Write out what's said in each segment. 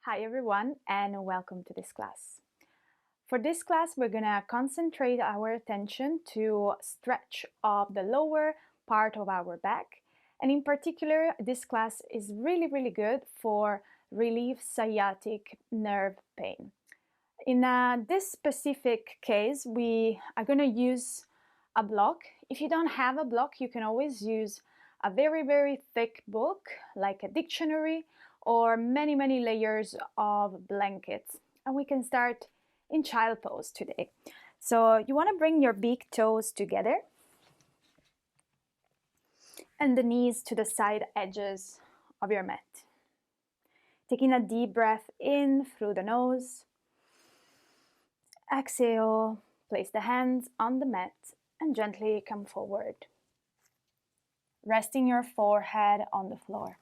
Hi everyone and welcome to this class. For this class, we're gonna concentrate our attention to stretch of the lower part of our back. And in particular, this class is really good for relieve sciatic nerve pain. In this specific case, we are gonna use a block. If you don't have a block, you can always use a very thick book like a dictionary or many layers of blankets. And we can start in child pose today. So you want to bring your big toes together and the knees to the side edges of your mat. Taking a deep breath in through the nose. Exhale, place the hands on the mat and gently come forward. Resting your forehead on the floor.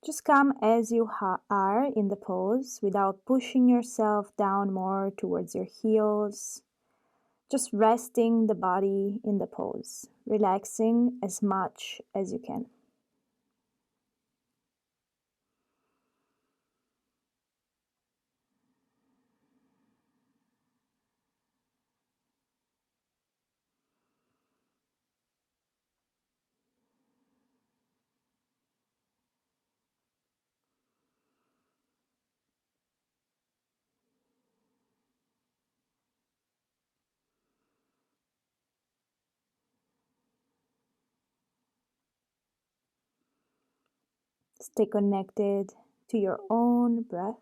Just come as you are in the pose without pushing yourself down more towards your heels. Just resting the body in the pose, relaxing as much as you can. Stay connected to your own breath.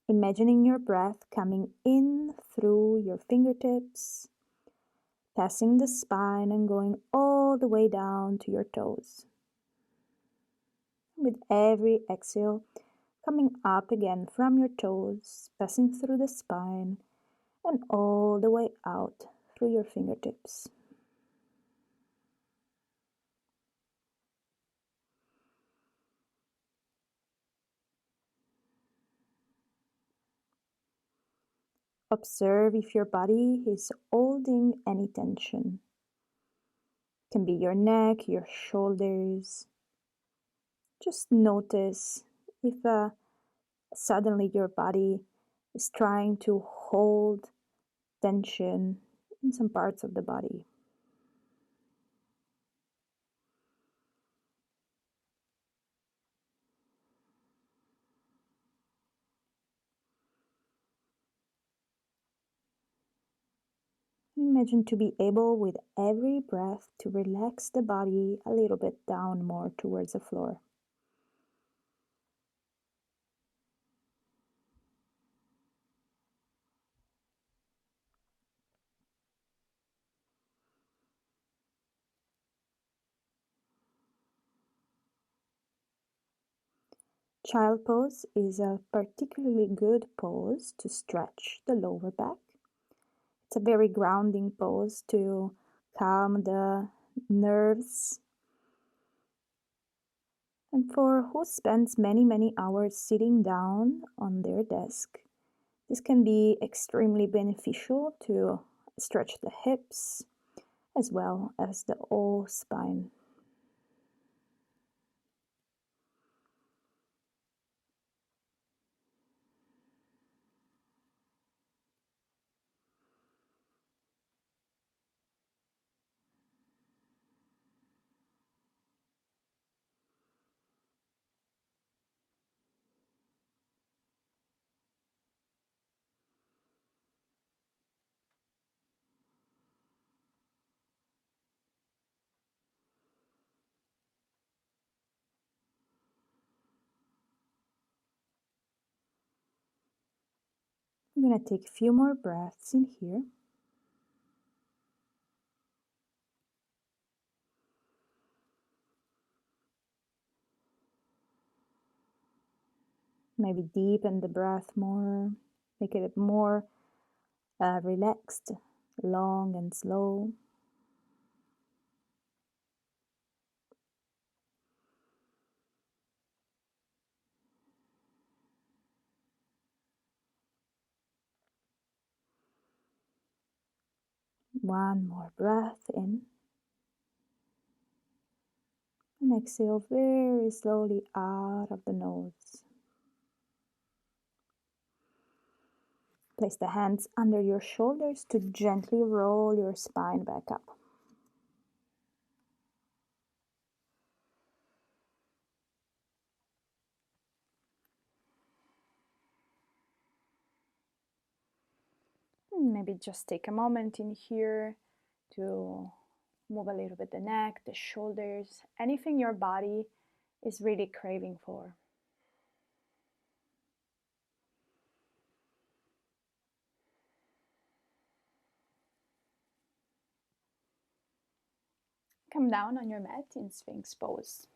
Imagining your breath coming in through your fingertips, passing the spine and going all the way down to your toes. With every exhale, coming up again from your toes, passing through the spine and all the way out through your fingertips. Observe if your body is holding any tension. It can be your neck, your shoulders. Just notice if suddenly your body is trying to hold tension in some parts of the body. Imagine to be able with every breath to relax the body a little bit down more towards the floor. Child pose is a particularly good pose to stretch the lower back. It's a very grounding pose to calm the nerves. And for who spends many hours sitting down on their desk, this can be extremely beneficial to stretch the hips as well as the whole spine. I'm going to take a few more breaths in here. Maybe deepen the breath more, make it more relaxed, long and slow. One more breath in. And exhale very slowly out of the nose. Place the hands under your shoulders to gently roll your spine back up. And maybe just take a moment in here to move a little bit the neck, the shoulders, anything your body is really craving for. Come down on your mat in Sphinx Pose.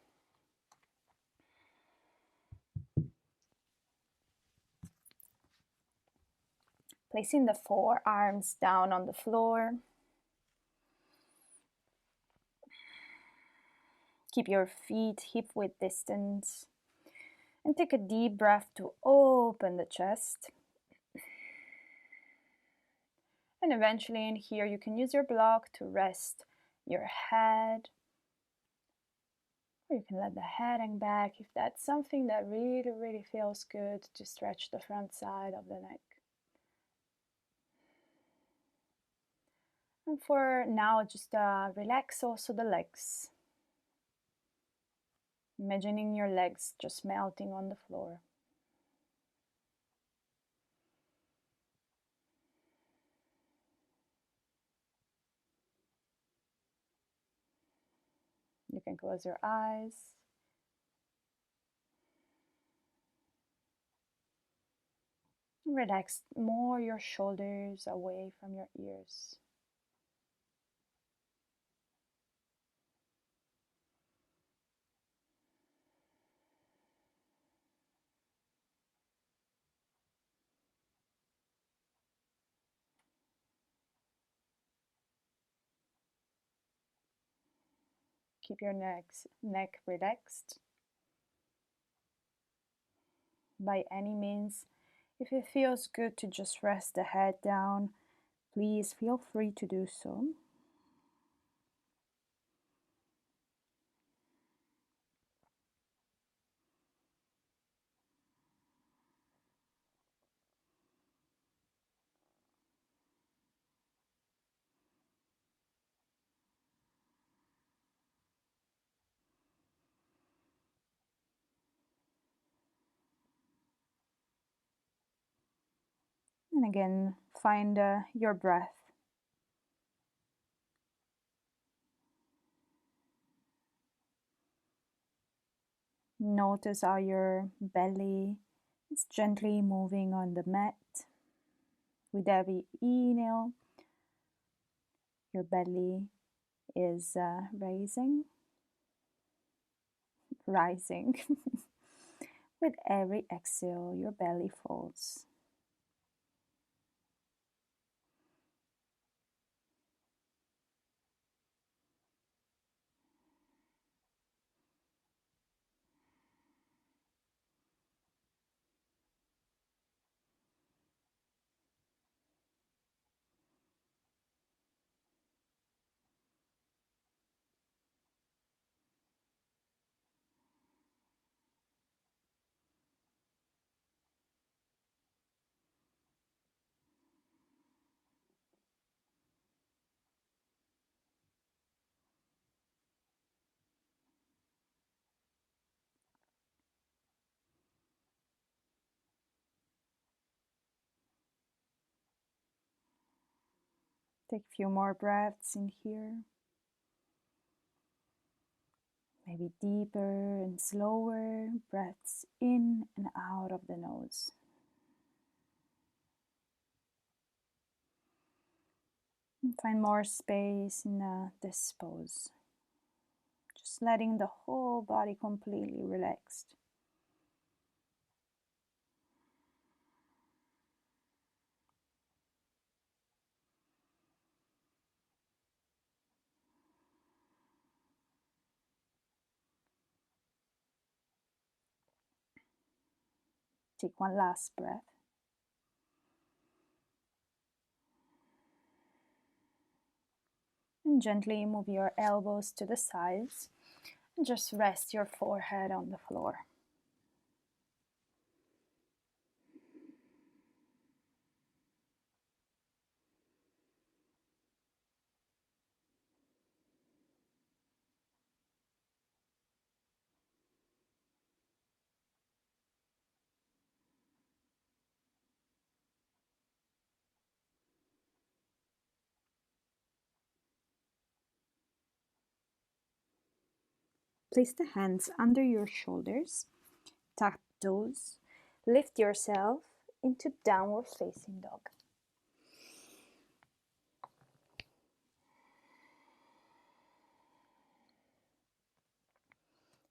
Placing the forearms down on the floor. Keep your feet hip-width distance. And take a deep breath to open the chest. And eventually in here you can use your block to rest your head. Or you can let the head hang back if that's something that really feels good to stretch the front side of the neck. And for now, just relax also the legs. Imagining your legs just melting on the floor. You can close your eyes. Relax more your shoulders away from your ears. Keep your neck relaxed. By any means, if it feels good to just rest the head down, please feel free to do so. And again, find your breath. Notice how your belly is gently moving on the mat. With every inhale, your belly is rising. With every exhale, your belly falls. Take a few more breaths in here. Maybe deeper and slower breaths in and out of the nose. And find more space in this pose. Just letting the whole body completely relaxed. Take one last breath. And gently move your elbows to the sides and just rest your forehead on the floor. Place the hands under your shoulders, tuck those, lift yourself into downward facing dog.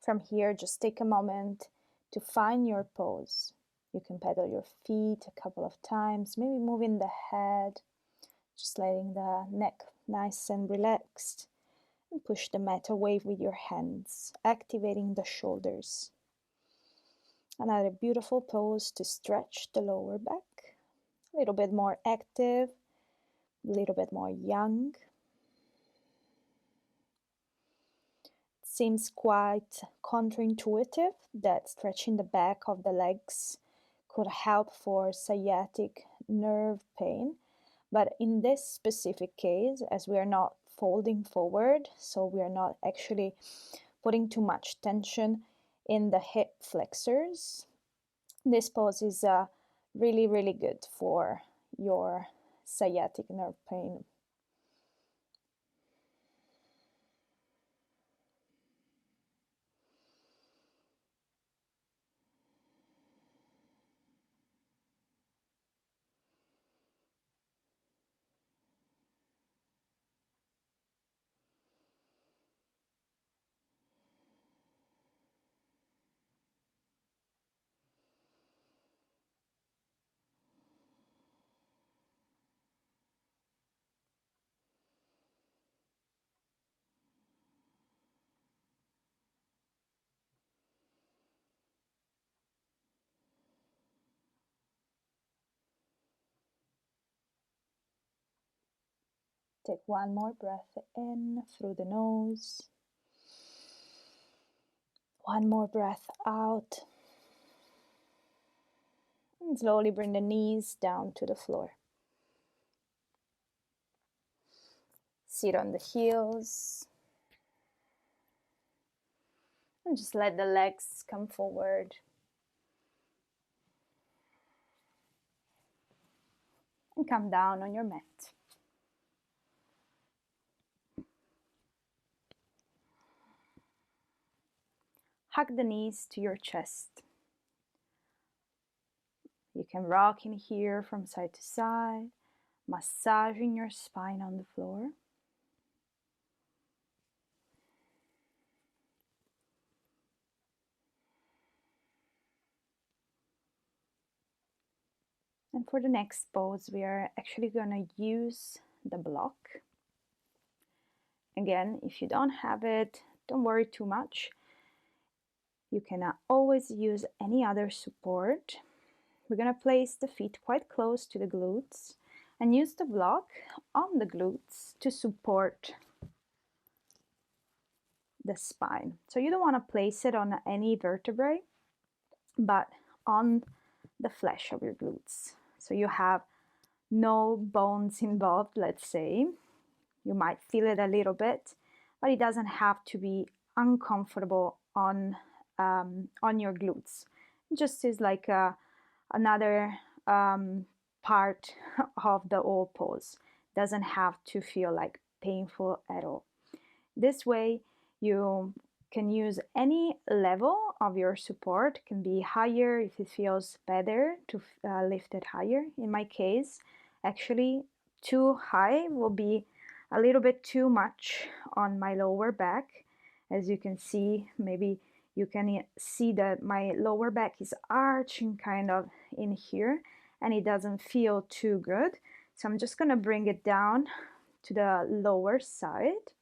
From here, just take a moment to find your pose. You can pedal your feet a couple of times, maybe moving the head, just letting the neck nice and relaxed, and push the mat away with your hands, activating the shoulders. Another beautiful pose to stretch the lower back, a little bit more active, a little bit more young. Seems quite counterintuitive that stretching the back of the legs could help for sciatic nerve pain, but in this specific case, as we are not folding forward, so we are not actually putting too much tension in the hip flexors, this pose is really, really good for your sciatic nerve pain. Take one more breath in through the nose. One more breath out. And slowly bring the knees down to the floor. Sit on the heels. And just let the legs come forward. And come down on your mat. Hug the knees to your chest. You can rock in here from side to side, massaging your spine on the floor. And for the next pose, we are actually going to use the block. Again, if you don't have it, don't worry too much. You can always use any other support. We're going to place the feet quite close to the glutes and use the block on the glutes to support the spine. So you don't want to place it on any vertebrae, but on the flesh of your glutes. So you have no bones involved, let's say. You might feel it a little bit, but it doesn't have to be uncomfortable on your glutes. It just is like another part of the whole pose. Doesn't have to feel like painful at all. This way you can use any level of your support. It can be higher if it feels better to lift it higher. In my case, actually too high will be a little bit too much on my lower back. As you can see, maybe you can see that my lower back is arching kind of in here and it doesn't feel too good. So I'm just going to bring it down to the lower side.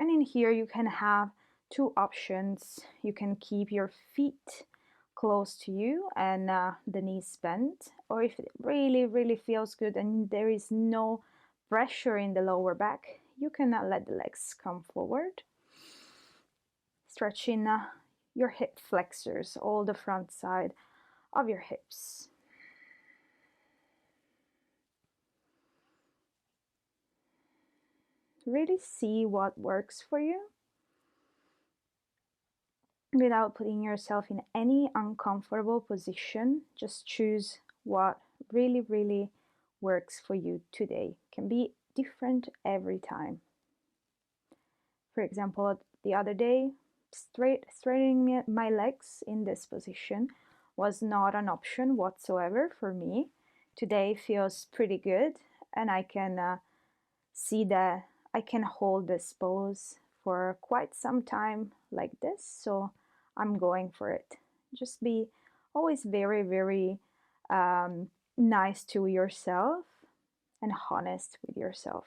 And in here you can have two options. You can keep your feet close to you and the knees bent, or if it really feels good and there is no pressure in the lower back, you can let the legs come forward, stretching your hip flexors, all the front side of your hips. Really see what works for you without putting yourself in any uncomfortable position. Just choose what really works for you today. Can be different every time. For example, the other day, straightening my legs in this position was not an option whatsoever for me. Today feels pretty good, and I can see that I can hold this pose for quite some time like this, so I'm going for it. Just be always very nice to yourself and honest with yourself.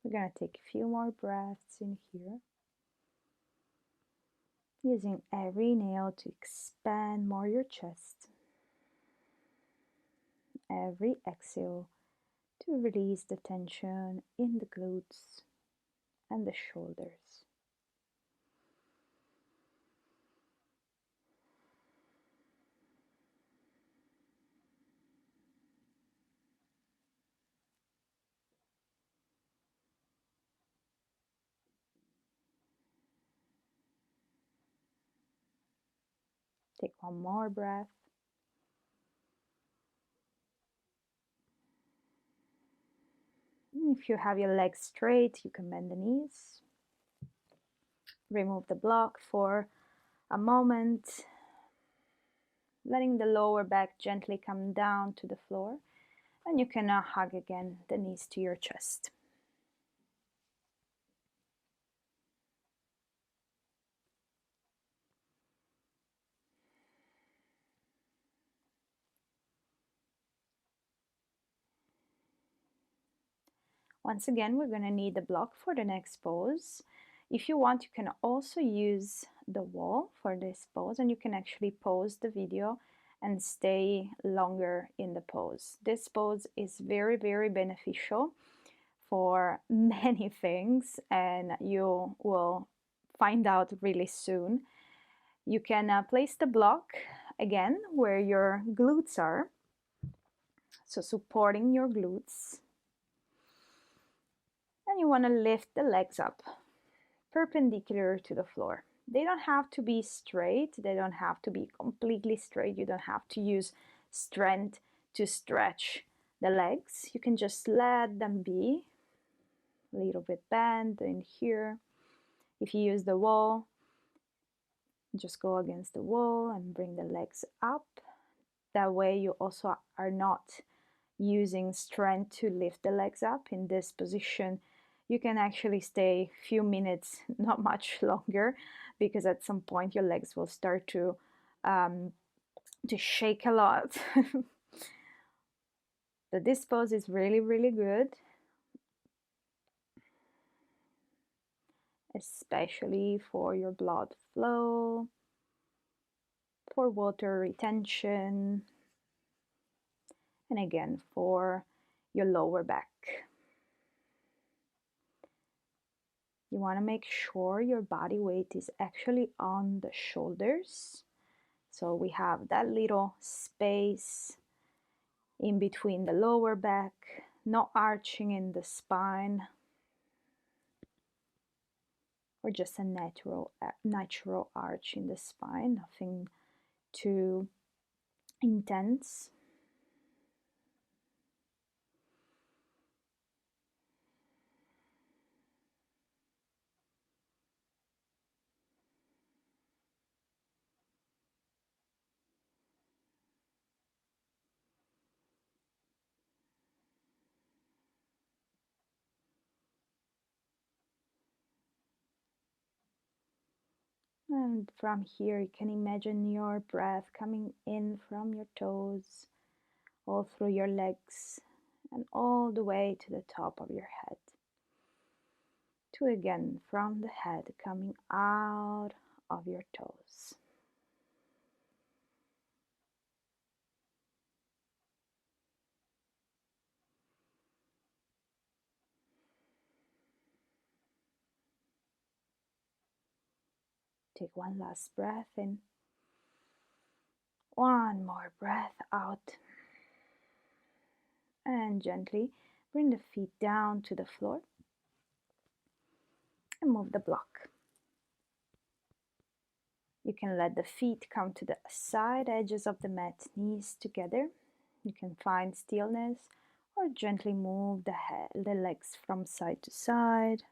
We're going to take a few more breaths in here, using every inhale to expand more your chest, every exhale to release the tension in the glutes and the shoulders. Take one more breath. If you have your legs straight, you can bend the knees. Remove the block for a moment, letting the lower back gently come down to the floor, and you can now hug again the knees to your chest. Once again, we're going to need the block for the next pose. If you want, you can also use the wall for this pose, and you can actually pause the video and stay longer in the pose. This pose is very beneficial for many things, and you will find out really soon. You can place the block again where your glutes are, so supporting your glutes. And you want to lift the legs up perpendicular to the floor. They don't have to be straight, they don't have to be completely straight. You don't have to use strength to stretch the legs. You can just let them be a little bit bent in here. If you use the wall, just go against the wall and bring the legs up. That way you also are not using strength to lift the legs up. In this position, you can actually stay a few minutes, not much longer, because at some point your legs will start to shake a lot. But this pose is really good, especially for your blood flow, for water retention, and again for your lower back. You want to make sure your body weight is actually on the shoulders. So we have that little space in between the lower back, not arching in the spine, or just a natural arch in the spine, nothing too intense. And from here, you can imagine your breath coming in from your toes, all through your legs, and all the way to the top of your head. To again, from the head, coming out of your toes. Take one last breath in. One more breath out. And gently bring the feet down to the floor and move the block. You can let the feet come to the side edges of the mat, knees together. You can find stillness or gently move the legs from side to side.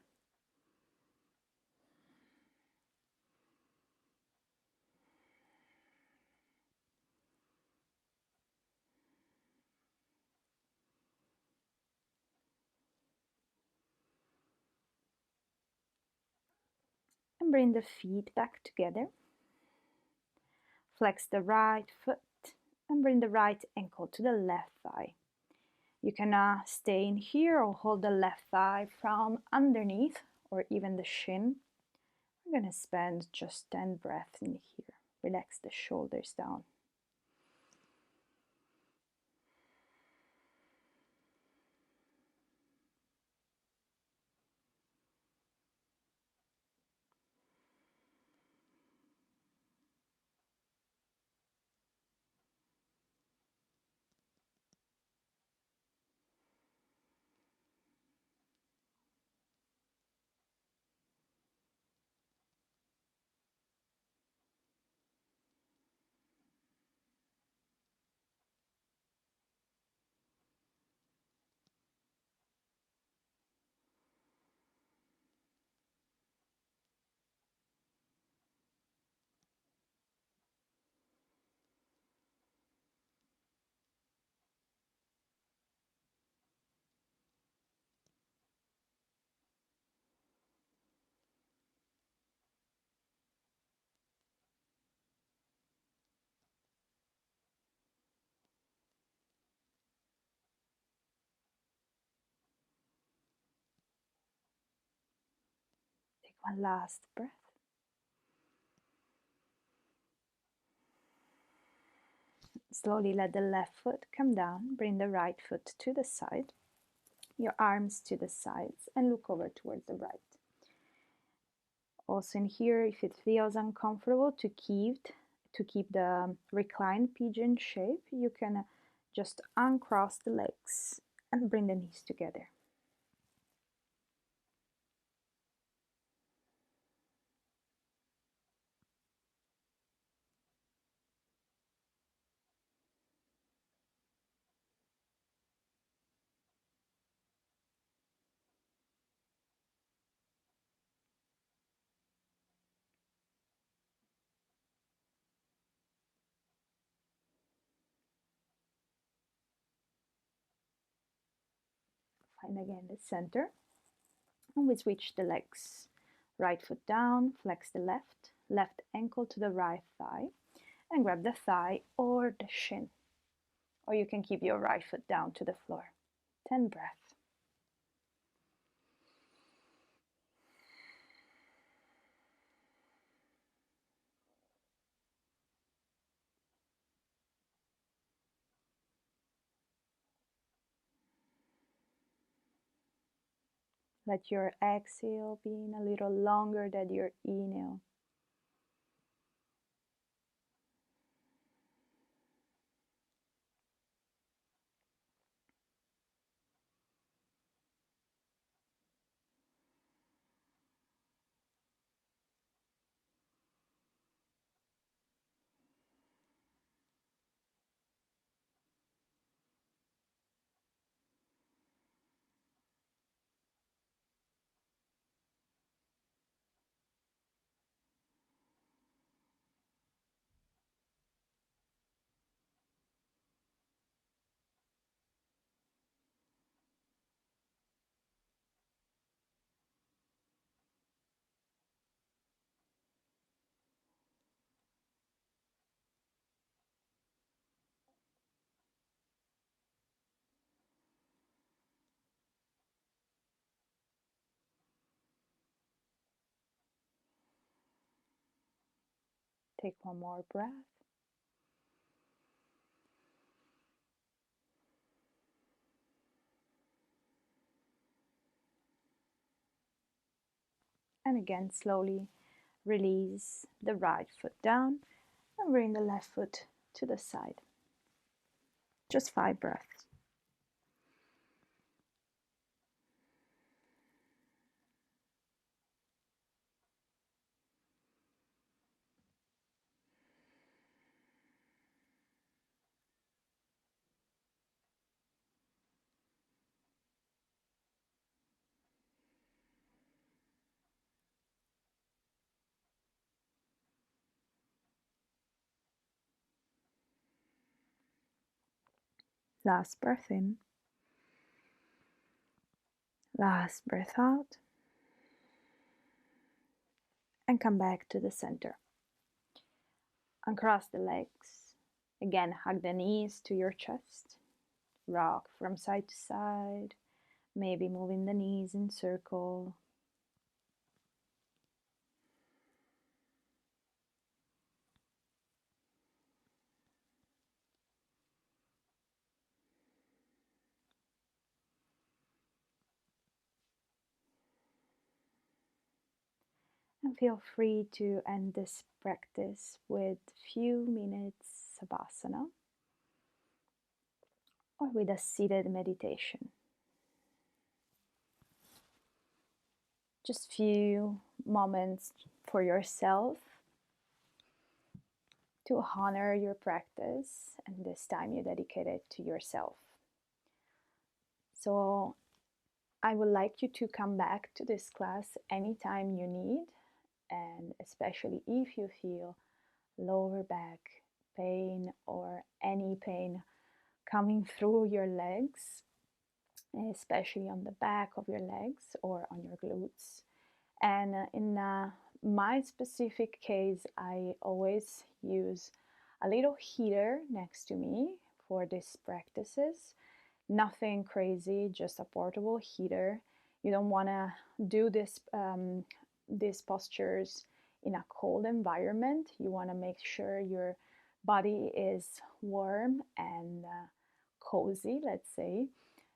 And bring the feet back together. Flex the right foot and bring the right ankle to the left thigh. You can stay in here or hold the left thigh from underneath or even the shin. I'm going to spend just 10 breaths in here. Relax the shoulders down. Take one last breath. Slowly let the left foot come down. Bring the right foot to the side. Your arms to the sides and look over towards the right. Also in here, if it feels uncomfortable to keep the reclined pigeon shape, you can just uncross the legs and bring the knees together. Find again the center, and we switch the legs. Right foot down, flex the left ankle to the right thigh, and grab the thigh or the shin. Or you can keep your right foot down to the floor. 10 breaths. Let your exhale be a little longer than your inhale. Take one more breath. And again, slowly release the right foot down and bring the left foot to the side. Just 5 breaths. Last breath in. Last breath out. And come back to the center. Uncross the legs. Again, hug the knees to your chest. Rock from side to side. Maybe moving the knees in circle. And feel free to end this practice with few minutes Savasana or with a seated meditation. Just few moments for yourself to honor your practice and this time you dedicate it to yourself. So I would like you to come back to this class anytime you need, and especially if you feel lower back pain or any pain coming through your legs, especially on the back of your legs or on your glutes. And in my specific case, I always use a little heater next to me for these practices. Nothing crazy, just a portable heater. You don't want to do these postures in a cold environment. You want to make sure your body is warm and cozy, let's say.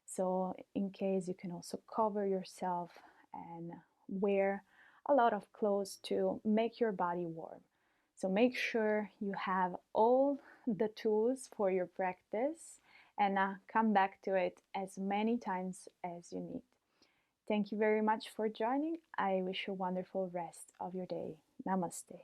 So in case, you can also cover yourself and wear a lot of clothes to make your body warm. So make sure you have all the tools for your practice and come back to it as many times as you need. Thank you very much for joining. I wish you a wonderful rest of your day. Namaste.